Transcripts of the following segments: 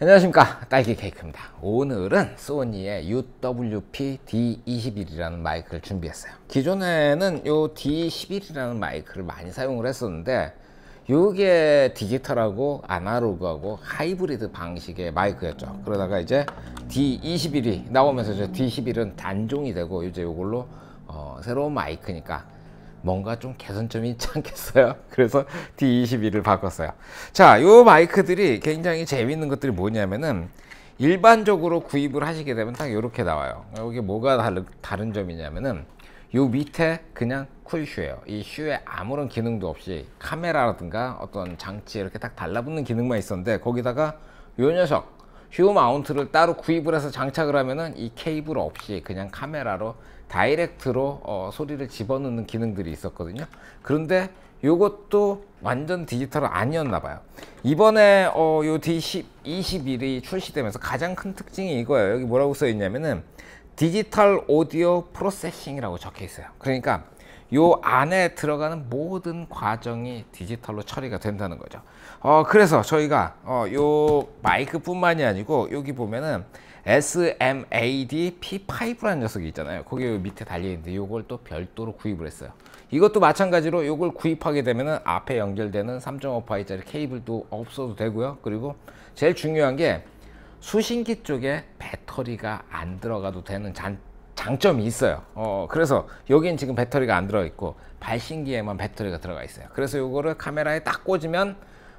안녕하십니까, 딸기 케이크입니다. 오늘은 소니의 UWP-D21이라는 마이크를 준비했어요. 기존에는 요 D11이라는 마이크를 많이 사용을 했었는데, 요게 디지털하고 아날로그하고 하이브리드 방식의 마이크였죠. 그러다가 이제 D21이 나오면서 이제 D11은 단종이 되고, 이제 요걸로 새로운 마이크니까 뭔가 좀 개선점이 있지 않겠어요? 그래서 D21을 바꿨어요. 자, 요 마이크들이 굉장히 재밌는 것들이 뭐냐면은, 일반적으로 구입을 하시게 되면 딱 이렇게 나와요. 여기 뭐가 다른 점이냐면은, 요 밑에 그냥 쿨슈예요. 이 슈에 아무런 기능도 없이 카메라라든가 어떤 장치에 이렇게 딱 달라붙는 기능만 있었는데, 거기다가 요 녀석 휴 마운트를 따로 구입을 해서 장착을 하면은 이 케이블 없이 그냥 카메라로 다이렉트로 소리를 집어넣는 기능들이 있었거든요. 그런데 요것도 완전 디지털은 아니었나 봐요. 이번에 요 D21이 출시되면서 가장 큰 특징이 이거예요. 여기 뭐라고 써 있냐면은 디지털 오디오 프로세싱이라고 적혀 있어요. 그러니까 요 안에 들어가는 모든 과정이 디지털로 처리가 된다는 거죠. 그래서 저희가 요 마이크 뿐만이 아니고, 여기 보면은 SMAD P5라는 녀석이 있잖아요. 거기 밑에 달려있는데 요걸 또 별도로 구입을 했어요. 이것도 마찬가지로 요걸 구입하게 되면은 앞에 연결되는 3.5파이짜리 케이블도 없어도 되고요. 그리고 제일 중요한 게 수신기 쪽에 배터리가 안 들어가도 되는 장점이 있어요. 그래서 여긴 지금 배터리가 안 들어있고 발신기에만 배터리가 들어가 있어요. 그래서 요거를 카메라에 딱 꽂으면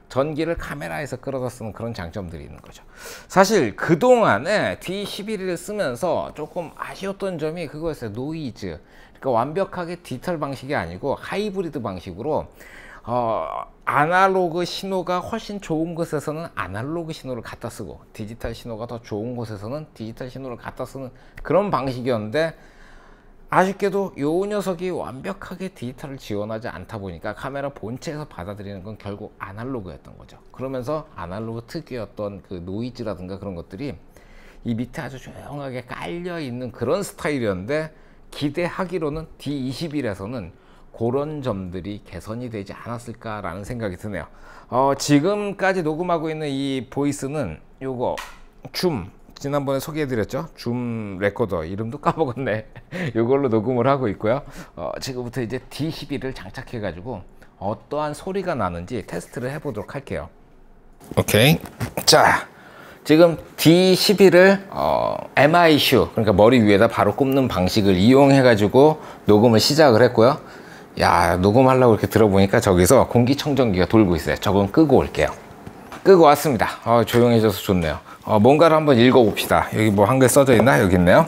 전기를 카메라에서 끌어다 쓰는 그런 장점들이 있는 거죠. 사실 그동안에 D11을 쓰면서 조금 아쉬웠던 점이 그거였어요. 노이즈. 그러니까 완벽하게 디지털 방식이 아니고 하이브리드 방식으로 아날로그 신호가 훨씬 좋은 곳에서는 아날로그 신호를 갖다 쓰고, 디지털 신호가 더 좋은 곳에서는 디지털 신호를 갖다 쓰는 그런 방식이었는데, 아쉽게도 요 녀석이 완벽하게 디지털을 지원하지 않다 보니까 카메라 본체에서 받아들이는 건 결국 아날로그였던 거죠. 그러면서 아날로그 특유였던 그 노이즈라든가 그런 것들이 이 밑에 아주 조용하게 깔려 있는 그런 스타일이었는데, 기대하기로는 D21에서는 그런 점들이 개선이 되지 않았을까라는 생각이 드네요. 지금까지 녹음하고 있는 이 보이스는 요거 줌, 지난번에 소개해드렸죠? 줌 레코더, 이름도 까먹었네. 이걸로 녹음을 하고 있고요. 지금부터 이제 D11을 장착해 가지고 어떠한 소리가 나는지 테스트를 해보도록 할게요. 오케이. 자, 지금 D11을 MI 슈, 그러니까 머리 위에다 바로 꼽는 방식을 이용해 가지고 녹음을 시작을 했고요. 야, 녹음하려고 이렇게 들어보니까 저기서 공기청정기가 돌고 있어요. 저건 끄고 올게요. 끄고 왔습니다. 조용해져서 좋네요. 뭔가를 한번 읽어봅시다. 여기 뭐 한글 써져 있나? 여기 있네요.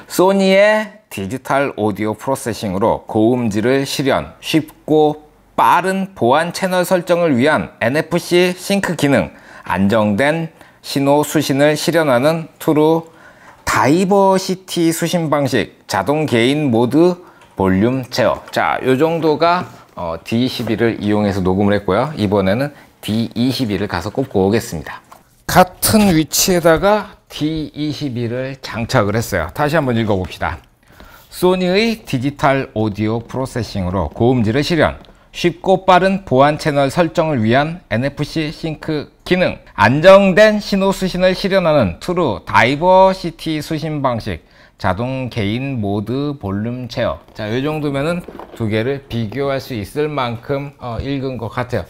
소니의 디지털 오디오 프로세싱으로 고음질을 실현, 쉽고 빠른 보안 채널 설정을 위한 NFC 싱크 기능, 안정된 신호 수신을 실현하는 트루 다이버시티 수신 방식, 자동 개인 모드 볼륨 제어. 자, 요 정도가 D11을 이용해서 녹음을 했고요. 이번에는 D21을 가서 꼽고 오겠습니다. 같은 위치에다가 D21을 장착을 했어요. 다시 한번 읽어봅시다. 소니의 디지털 오디오 프로세싱으로 고음질을 실현, 쉽고 빠른 보안 채널 설정을 위한 NFC 싱크 기능, 안정된 신호 수신을 실현하는 트루 다이버시티 수신 방식, 자동 개인 모드 볼륨 제어. 자, 이 정도면은 두 개를 비교할 수 있을 만큼 읽은 것 같아요.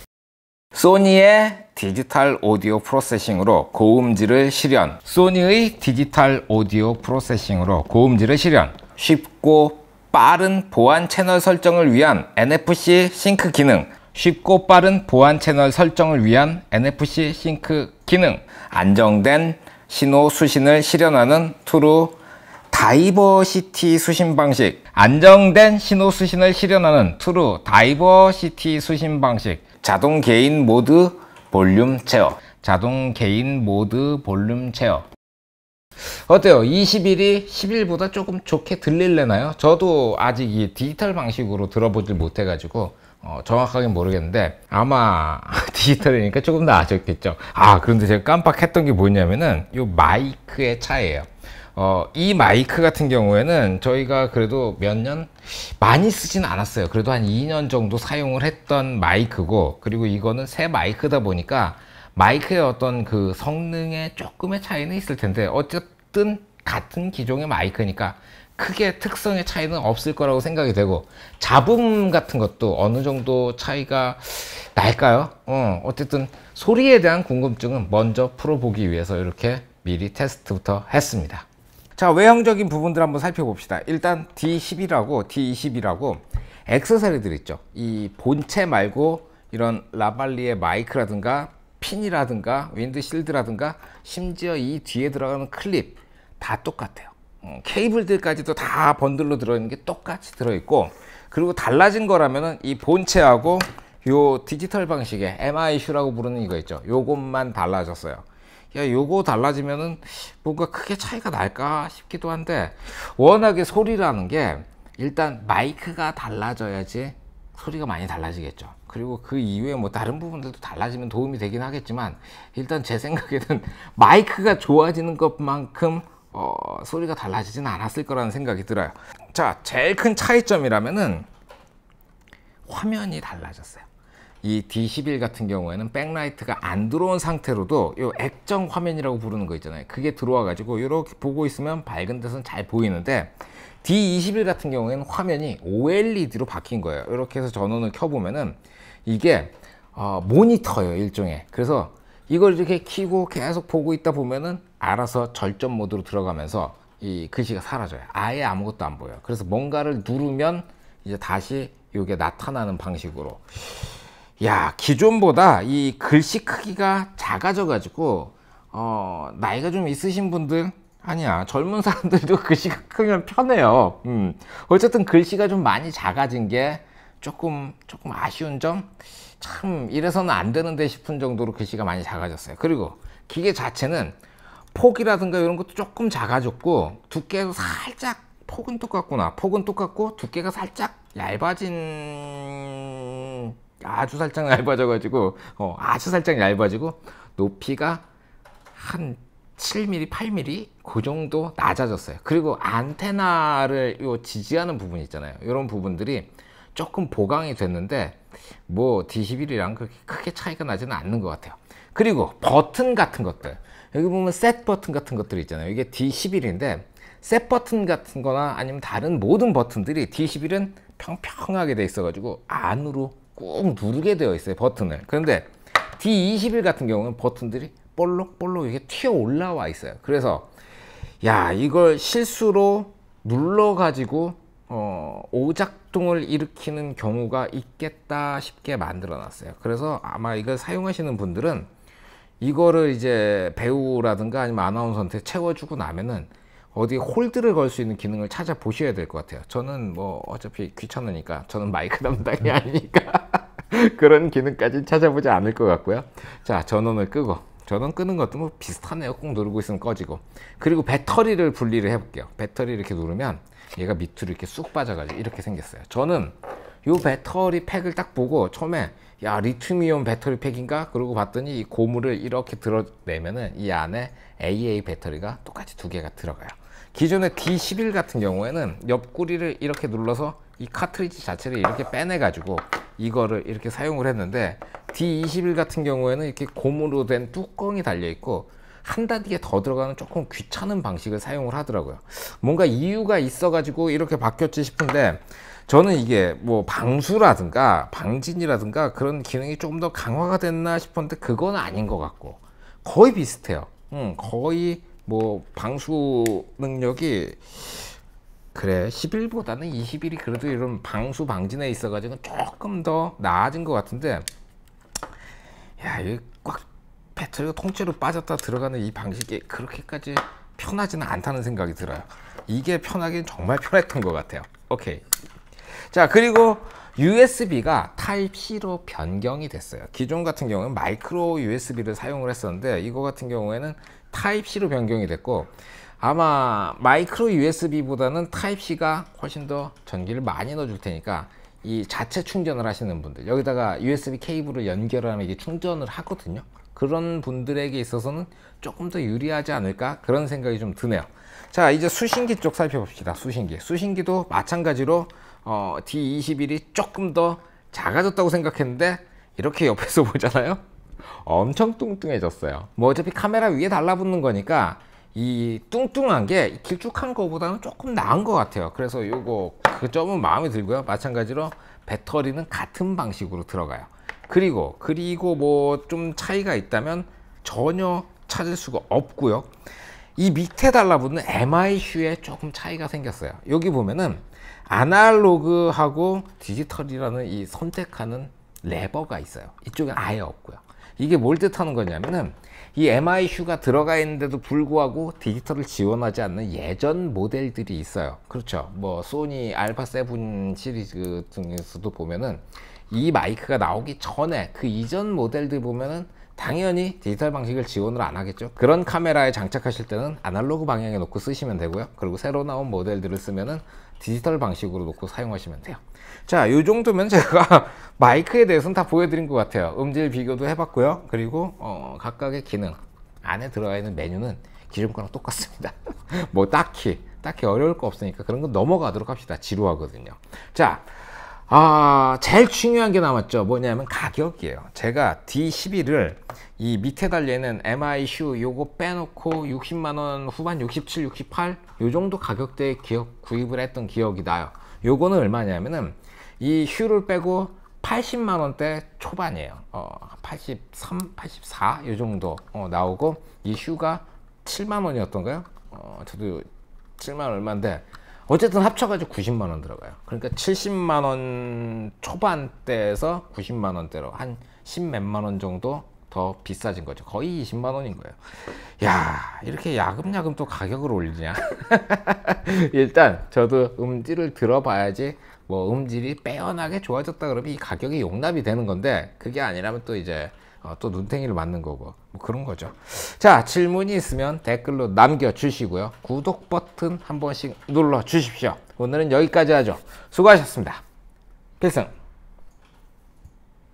소니의 디지털 오디오 프로세싱으로 고음질을 실현, 소니의 디지털 오디오 프로세싱으로 고음질을 실현, 쉽고 빠른 보안 채널 설정을 위한 NFC 싱크 기능, 쉽고 빠른 보안 채널 설정을 위한 NFC 싱크 기능, 안정된 신호 수신을 실현하는 트루 다이버시티 수신 방식, 안정된 신호 수신을 실현하는 트루 다이버시티 수신 방식, 자동 개인 모드 볼륨 제어, 자동 개인 모드 볼륨 제어. 어때요? 20일이 10일보다 조금 좋게 들릴래나요? 저도 아직 이 디지털 방식으로 들어보질 못해가지고 정확하게 모르겠는데, 아마 디지털이니까 조금 나아졌겠죠. 그런데 제가 깜빡했던 게 뭐냐면은 요 마이크의 차이예요. 이 마이크 같은 경우에는 저희가 그래도 몇 년 많이 쓰진 않았어요. 그래도 한 2년 정도 사용을 했던 마이크고, 그리고 이거는 새 마이크다 보니까 마이크의 어떤 그 성능에 조금의 차이는 있을 텐데 어쨌든 같은 기종의 마이크니까 크게 특성의 차이는 없을 거라고 생각이 되고, 잡음 같은 것도 어느 정도 차이가 날까요? 어쨌든 소리에 대한 궁금증은 먼저 풀어보기 위해서 이렇게 미리 테스트부터 했습니다. 자, 외형적인 부분들 한번 살펴봅시다. 일단 D10이라고 D20이라고 액세서리들 있죠. 이 본체 말고 이런 라발리의 마이크라든가 핀이라든가 윈드실드라든가 심지어 이 뒤에 들어가는 클립 다 똑같아요. 케이블들까지도 다 번들로 들어있는 게 똑같이 들어있고, 그리고 달라진 거라면은 이 본체하고 요 디지털 방식의 MISU라고 부르는 이거 있죠. 요것만 달라졌어요. 야, 요거 달라지면은 뭔가 크게 차이가 날까 싶기도 한데, 워낙에 소리라는 게 일단 마이크가 달라져야지 소리가 많이 달라지겠죠. 그리고 그 이후에 뭐 다른 부분들도 달라지면 도움이 되긴 하겠지만, 일단 제 생각에는 마이크가 좋아지는 것만큼 소리가 달라지진 않았을 거라는 생각이 들어요. 자, 제일 큰 차이점이라면은 화면이 달라졌어요. 이 D11 같은 경우에는 백라이트가 안 들어온 상태로도 요 액정 화면이라고 부르는 거 있잖아요. 그게 들어와 가지고 이렇게 보고 있으면 밝은 데서는 잘 보이는데, D21 같은 경우에는 화면이 OLED로 바뀐 거예요. 이렇게 해서 전원을 켜보면은 이게 모니터예요, 일종의. 그래서 이걸 이렇게 켜고 계속 보고 있다 보면은 알아서 절전 모드로 들어가면서 이 글씨가 사라져요. 아예 아무것도 안 보여요. 그래서 뭔가를 누르면 이제 다시 이게 나타나는 방식으로. 야, 기존보다 이 글씨 크기가 작아져 가지고 나이가 좀 있으신 분들, 아니야, 젊은 사람들도 글씨가 크면 편해요. 어쨌든 글씨가 좀 많이 작아진 게 조금 아쉬운 점? 참 이래서는 안 되는데 싶은 정도로 글씨가 많이 작아졌어요. 그리고 기계 자체는 폭이라든가 이런 것도 조금 작아졌고, 두께도 살짝, 폭은 똑같구나. 폭은 똑같고 두께가 살짝 얇아진, 아주 살짝 얇아져가지고 아주 살짝 얇아지고, 높이가 한 7mm, 8mm 그 정도 낮아졌어요. 그리고 안테나를 요 지지하는 부분 있잖아요. 이런 부분들이 조금 보강이 됐는데 뭐 D11이랑 그렇게 크게 차이가 나지는 않는 것 같아요. 그리고 버튼 같은 것들, 여기 보면 셋 버튼 같은 것들이 있잖아요. 이게 D11인데 셋 버튼 같은 거나 아니면 다른 모든 버튼들이 D11은 평평하게 돼 있어 가지고 안으로 꾹 누르게 되어 있어요, 버튼을. 그런데 D21 같은 경우는 버튼들이 볼록볼록 이렇게 튀어 올라와 있어요. 그래서 야, 이걸 실수로 눌러 가지고 오작동을 일으키는 경우가 있겠다 싶게 만들어 놨어요. 그래서 아마 이걸 사용하시는 분들은 이거를 이제 배우라든가 아니면 아나운서한테 채워주고 나면은 어디 홀드를 걸 수 있는 기능을 찾아보셔야 될 것 같아요. 저는 뭐 어차피 귀찮으니까, 저는 마이크 담당이 아니니까 그런 기능까지는 찾아보지 않을 것 같고요. 자, 전원을 끄고, 전원 끄는 것도 뭐 비슷하네요. 꾹 누르고 있으면 꺼지고. 그리고 배터리를 분리를 해볼게요. 배터리 이렇게 누르면 얘가 밑으로 이렇게 쑥 빠져가지고 이렇게 생겼어요. 저는 요 배터리 팩을 딱 보고 처음에 야, 리튬이온 배터리 팩인가? 그러고 봤더니 이 고무를 이렇게 들어내면은 이 안에 AA 배터리가 똑같이 두 개가 들어가요. 기존의 D11 같은 경우에는 옆구리를 이렇게 눌러서 이 카트리지 자체를 이렇게 빼내 가지고 이거를 이렇게 사용을 했는데, D21 같은 경우에는 이렇게 고무로 된 뚜껑이 달려 있고 한 단계 더 들어가는 조금 귀찮은 방식을 사용을 하더라고요. 뭔가 이유가 있어 가지고 이렇게 바뀌었지 싶은데, 저는 이게 뭐 방수라든가 방진이라든가 그런 기능이 조금 더 강화가 됐나 싶었는데 그건 아닌 것 같고 거의 비슷해요. 거의 뭐 방수 능력이, 그래, 11보다는 21이 그래도 이런 방수 방진에 있어 가지고 조금 더 나아진 것 같은데, 야, 이거 꽉 배터리가 통째로 빠졌다 들어가는 이 방식이 그렇게까지 편하지는 않다는 생각이 들어요. 이게 편하긴 정말 편했던 것 같아요. 오케이. 자, 그리고 USB가 타입C로 변경이 됐어요. 기존 같은 경우는 마이크로 USB를 사용을 했었는데 이거 같은 경우에는 타입C로 변경이 됐고, 아마 마이크로 USB보다는 타입C가 훨씬 더 전기를 많이 넣어줄 테니까 이 자체 충전을 하시는 분들, 여기다가 USB 케이블을 연결하면 이게 충전을 하거든요. 그런 분들에게 있어서는 조금 더 유리하지 않을까, 그런 생각이 좀 드네요. 자, 이제 수신기 쪽 살펴봅시다. 수신기도 마찬가지로 D21이 조금 더 작아졌다고 생각했는데 이렇게 옆에서 보잖아요. 엄청 뚱뚱해졌어요. 뭐 어차피 카메라 위에 달라붙는 거니까 이 뚱뚱한 게 길쭉한 거보다는 조금 나은 것 같아요. 그래서 요거 그 점은 마음에 들고요. 마찬가지로 배터리는 같은 방식으로 들어가요. 그리고 뭐 좀 차이가 있다면 전혀 찾을 수가 없고요. 이 밑에 달라붙는 MI 슈에 조금 차이가 생겼어요. 여기 보면은 아날로그하고 디지털이라는 이 선택하는 레버가 있어요. 이쪽엔 아예 없고요. 이게 뭘 뜻하는 거냐면은 이 MI 슈가 들어가 있는데도 불구하고 디지털을 지원하지 않는 예전 모델들이 있어요. 그렇죠. 뭐 소니 알파 7 시리즈 등에서도 보면은 이 마이크가 나오기 전에 그 이전 모델들 보면은 당연히 디지털 방식을 지원을 안 하겠죠. 그런 카메라에 장착하실 때는 아날로그 방향에 놓고 쓰시면 되고요. 그리고 새로 나온 모델들을 쓰면은 디지털 방식으로 놓고 사용하시면 돼요. 자, 요 정도면 제가 마이크에 대해서는 다 보여드린 것 같아요. 음질 비교도 해봤고요. 그리고 각각의 기능 안에 들어가 있는 메뉴는 기존 거랑 똑같습니다. 뭐 딱히 어려울 거 없으니까 그런 건 넘어가도록 합시다. 지루하거든요. 자, 제일 중요한 게 남았죠. 뭐냐면 가격이에요. 제가 D11을 이 밑에 달려있는 MI 슈 요거 빼놓고 60만원 후반 67, 68 요 정도 가격대에 구입을 했던 기억이 나요. 요거는 얼마냐면은 이 슈를 빼고 80만원대 초반이에요. 83, 84 요 정도 나오고 이 슈가 7만원이었던가요? 저도 7만 얼마인데 어쨌든 합쳐가지고 90만원 들어가요. 그러니까 70만원 초반대에서 90만원대로 한 10몇만원 정도 더 비싸진 거죠. 거의 20만원인 거예요. 야, 이렇게 야금야금 또 가격을 올리냐. 일단 저도 음질을 들어봐야지 뭐 음질이 빼어나게 좋아졌다 그러면 이 가격이 용납이 되는 건데, 그게 아니라면 또 이제 또 눈탱이를 맞는 거고 뭐 그런 거죠. 자, 질문이 있으면 댓글로 남겨주시고요. 구독 버튼 한 번씩 눌러 주십시오. 오늘은 여기까지 하죠. 수고하셨습니다. 필승.